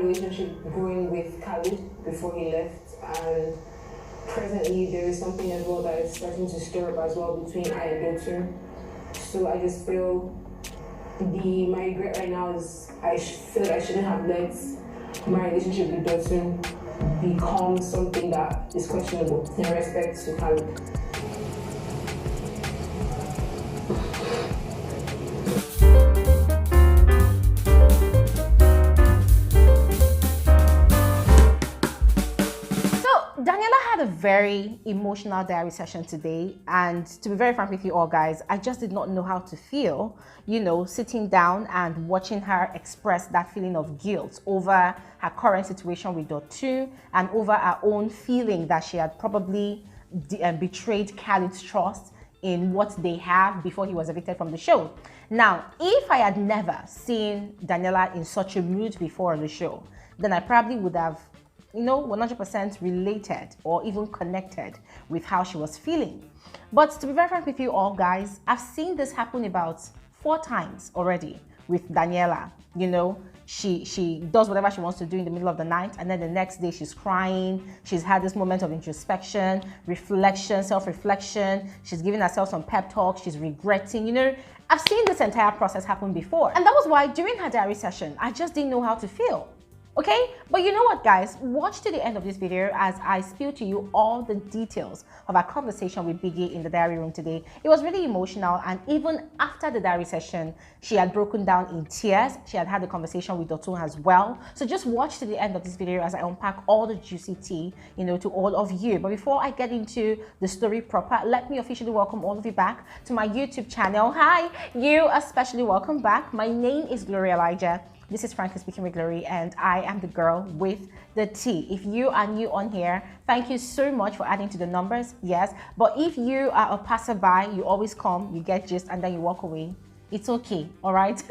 a relationship going with Khalid before he left, and presently there is something as well that is starting to stir up as well between I and Dotun. So I just feel my regret right now is I feel like I shouldn't have let my relationship with Dotun become something that is questionable in respect to Khalid. Daniella had a very emotional diary session today, and to be very frank with you all guys, I just did not know how to feel, sitting down and watching her express that feeling of guilt over her current situation with Dotun and over her own feeling that she had probably betrayed Khalid's trust in what they have before he was evicted from the show. Now, if I had never seen Daniella in such a mood before on the show, then I probably would have 100% related or even connected with how she was feeling. But to be very frank with you all guys, I've seen this happen about 4 times already with Daniella. She does whatever she wants to do in the middle of the night, and then the next day she's crying. She's had this moment of introspection, reflection, self-reflection. She's giving herself some pep talks. She's regretting. I've seen this entire process happen before, and that was why during her diary session, I just didn't know how to feel. Okay, but you know what guys, watch to the end of this video as I spill to you all the details of our conversation with Biggie in the diary room today. It was really emotional, and even after the diary session, she had broken down in tears. She had had a conversation with Dotun as well. So just watch to the end of this video as I unpack all the juicy tea, to all of you. But before I get into the story proper, let me officially welcome all of you back to my YouTube channel. Hi, you especially welcome back. My name is Bbnaija. This is Frankly Speaking with Glory, and I am the girl with the tea. If you are new on here, thank you so much for adding to the numbers, yes. But if you are a passerby, you always come, you get gist, and then you walk away. It's okay, all right?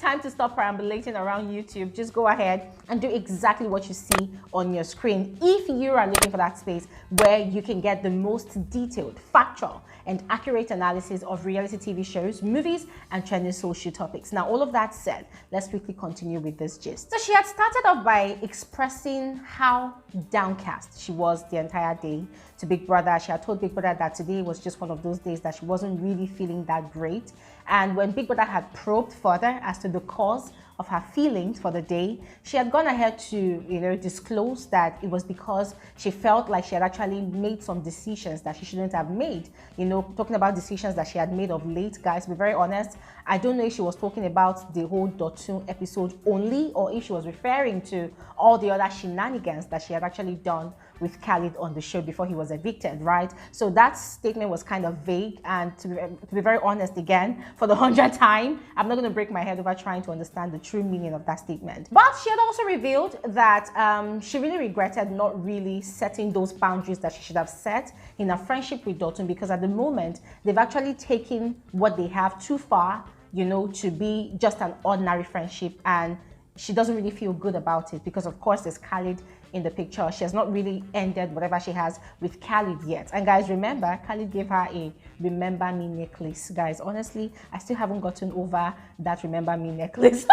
Time to stop perambulating around YouTube. Just go ahead and do exactly what you see on your screen. If you are looking for that space where you can get the most detailed, factual, and accurate analysis of reality TV shows, movies, and trending social topics. Now, all of that said, let's quickly continue with this gist. So she had started off by expressing how downcast she was the entire day to Big Brother. She had told Big Brother that today was just one of those days that she wasn't really feeling that great. And when Big Brother had probed further as to the cause of her feelings for the day, she had gone ahead to, disclose that it was because she felt like she had actually made some decisions that she shouldn't have made. Talking about decisions that she had made of late, guys, to be very honest, I don't know if she was talking about the whole Dotun episode only, or if she was referring to all the other shenanigans that she had actually done with Khalid on the show before he was evicted, right? So that statement was kind of vague, and to be very honest, again, for the 100th time, I'm not going to break my head over trying to understand the true meaning of that statement. But she had also revealed that she really regretted not really setting those boundaries that she should have set in her friendship with Dotun, because at the moment, they've actually taken what they have too far, to be just an ordinary friendship, and she doesn't really feel good about it because, of course, there's Khalid in the picture. She has not really ended whatever she has with Khalid yet. And guys, remember, Khalid gave her a Remember Me necklace. Guys, honestly, I still haven't gotten over that Remember Me necklace.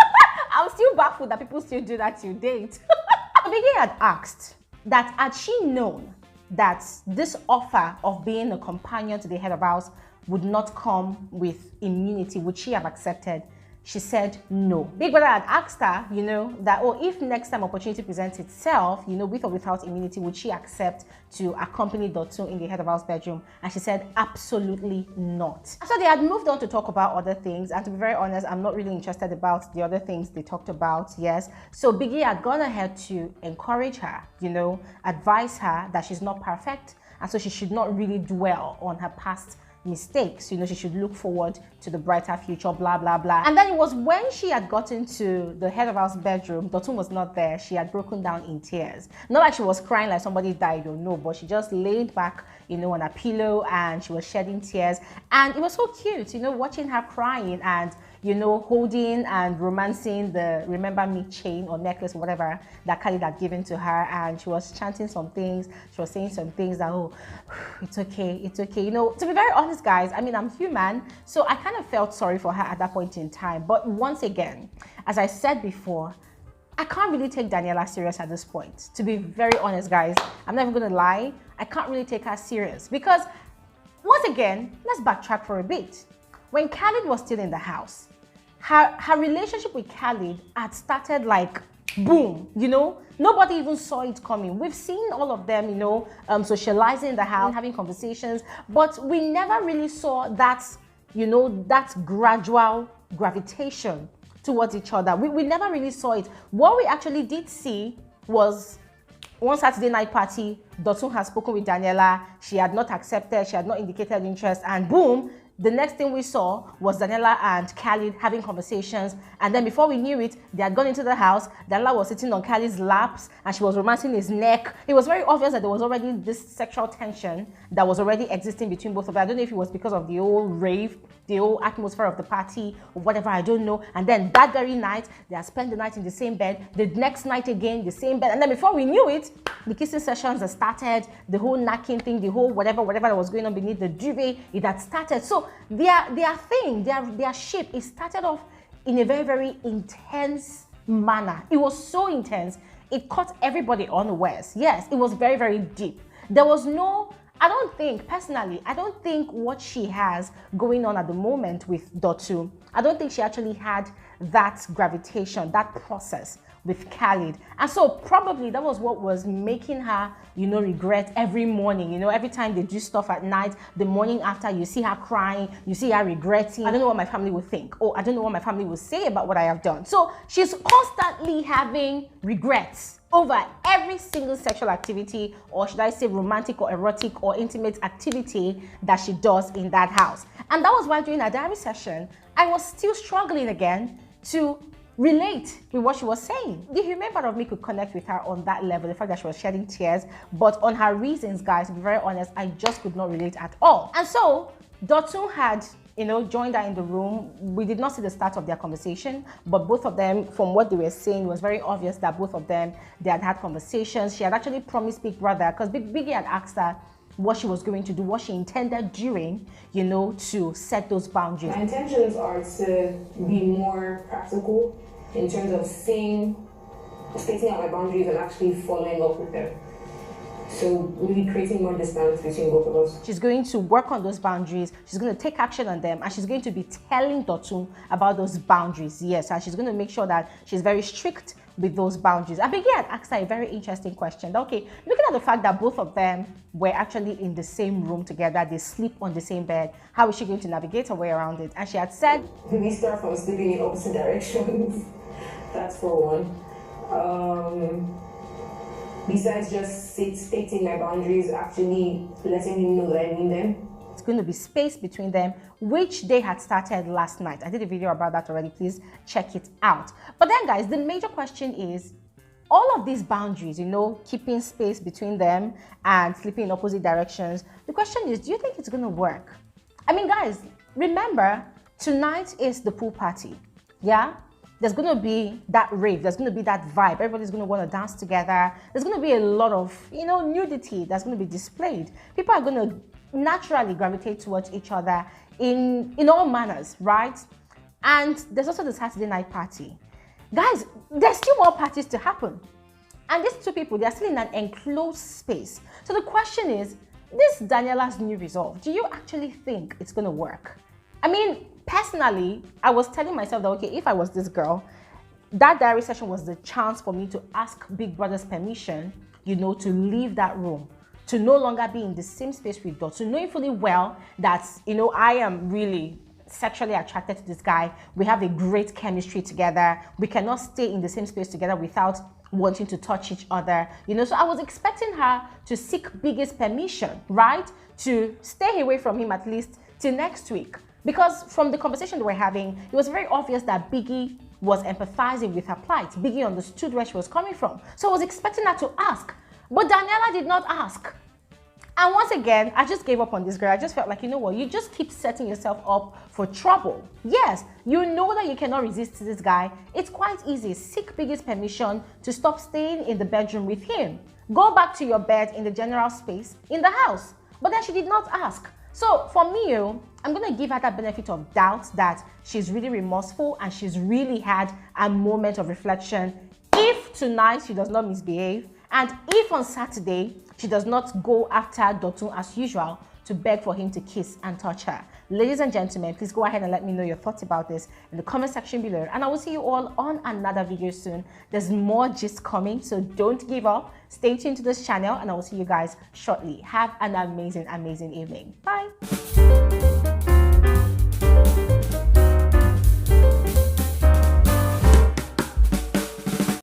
I'm still baffled that people still do that to date. Biggie had asked that had she known that this offer of being a companion to the head of house would not come with immunity, would she have accepted? She said no. Big Brother had asked her, that, if next time opportunity presents itself, with or without immunity, would she accept to accompany Dotun in the head of house bedroom? And she said absolutely not. So they had moved on to talk about other things, and to be very honest, I'm not really interested about the other things they talked about, yes. So Biggie had gone ahead to encourage her, advise her that she's not perfect, and so she should not really dwell on her past mistakes. She should look forward to the brighter future, blah blah blah. And then it was when she had gotten to the head of house bedroom, Dotun was not there. She had broken down in tears. Not like she was crying like somebody died or no, but she just laid back on a pillow and she was shedding tears, and it was so cute watching her crying and holding and romancing the Remember Me chain or necklace or whatever that Khalid had given to her. And she was chanting some things. She was saying some things that, it's okay, it's okay. To be very honest, guys, I mean, I'm human, so I kind of felt sorry for her at that point in time. But once again, as I said before, I can't really take Daniella serious at this point. To be very honest, guys, I'm not even gonna lie. I can't really take her serious because, once again, let's backtrack for a bit. When Khalid was still in the house, her relationship with Khalid had started like boom, you know, nobody even saw it coming. We've seen all of them, you know, socializing in the house, having conversations, but we never really saw that, you know, that gradual gravitation towards each other. We never really saw it. What we actually did see was one Saturday night party, Dotun had spoken with Daniella, she had not accepted, she had not indicated interest, and boom, the next thing we saw was Daniella and Khalid having conversations, and then before we knew it, they had gone into the house. Daniella was sitting on Khalid's laps and she was romancing his neck. It was very obvious that there was already this sexual tension that was already existing between both of them. I don't know if it was because of the whole rave, the whole atmosphere of the party or whatever, I don't know. And then that very night, they had spent the night in the same bed, the next night again, the same bed, and then before we knew it, the kissing sessions had started, the whole knacking thing, the whole whatever that was going on beneath the duvet, it had started. So their thing, their ship, it started off in a very, very intense manner. It was so intense, it caught everybody unawares. Yes, it was very, very deep. There was no, I don't think, personally, I don't think what she has going on at the moment with Dotun, I don't think she actually had that gravitation, that process with Khalid. And so probably that was what was making her, you know, regret every morning. You know, every time they do stuff at night, the morning after, you see her crying, you see her regretting. I don't know what my family will think. Oh, I don't know what my family will say about what I have done. So she's constantly having regrets over every single sexual activity, or should I say romantic or erotic or intimate activity that she does in that house. And that was why during our diary session, I was still struggling again to relate with what she was saying. The human part of me could connect with her on that level, the fact that she was shedding tears, but on her reasons, guys, to be very honest, I just could not relate at all. And so Dotun had, you know, joined her in the room. We did not see the start of their conversation, but both of them, from what they were saying, it was very obvious that both of them, they had had conversations. She had actually promised Big Brother, because Biggie had asked her what she was going to do, what she intended doing, you know, to set those boundaries. My intentions are to be more practical in terms of stating out my boundaries and actually following up with them. So really creating more distance between both of us. She's going to work on those boundaries. She's going to take action on them, and she's going to be telling Dotun about those boundaries. Yes, and she's going to make sure that she's very strict with those boundaries. I began to ask her a very interesting question. Okay, looking at the fact that both of them were actually in the same room together, they sleep on the same bed, how is she going to navigate her way around it? And she had said, we start from sleeping in opposite directions. That's for one. Besides just stating my boundaries, actually letting him know that I mean them. It's going to be space between them, which they had started last night. I did a video about that already. Please check it out. But then, guys, the major question is, all of these boundaries, you know, keeping space between them and sleeping in opposite directions. The question is, do you think it's going to work? I mean, guys, remember, tonight is the pool party. Yeah? There's going to be that rave, there's going to be that vibe, everybody's going to want to dance together. There's going to be a lot of, you know, nudity that's going to be displayed. People are going to naturally gravitate towards each other in all manners, right? And there's also the Saturday night party. Guys, there's still more parties to happen. And these two people, they're still in an enclosed space. So the question is, this Daniella's new resolve, do you actually think it's going to work? I mean, personally, I was telling myself that, okay, if I was this girl, that diary session was the chance for me to ask Big Brother's permission, you know, to leave that room, to no longer be in the same space with Dotun, knowing fully well that, you know, I am really sexually attracted to this guy. We have a great chemistry together. We cannot stay in the same space together without wanting to touch each other, you know. So I was expecting her to seek Biggie's permission, right, to stay away from him at least till next week. Because from the conversation they were having, it was very obvious that Biggie was empathizing with her plight. Biggie understood where she was coming from. So I was expecting her to ask. But Daniella did not ask. And once again, I just gave up on this girl. I just felt like, you know what, you just keep setting yourself up for trouble. Yes, you know that you cannot resist this guy. It's quite easy. Seek Biggie's permission to stop staying in the bedroom with him. Go back to your bed in the general space in the house. But then she did not ask. So for me, I'm going to give her that benefit of doubt that she's really remorseful and she's really had a moment of reflection. If if tonight she does not misbehave, and if on Saturday she does not go after Dotun as usual to beg for him to kiss and touch her. Ladies and gentlemen, please go ahead and let me know your thoughts about this in the comment section below, and I will see you all on another video soon. There's more gist coming, so don't give up. Stay tuned to this channel, and I will see you guys shortly. Have an amazing evening. Bye.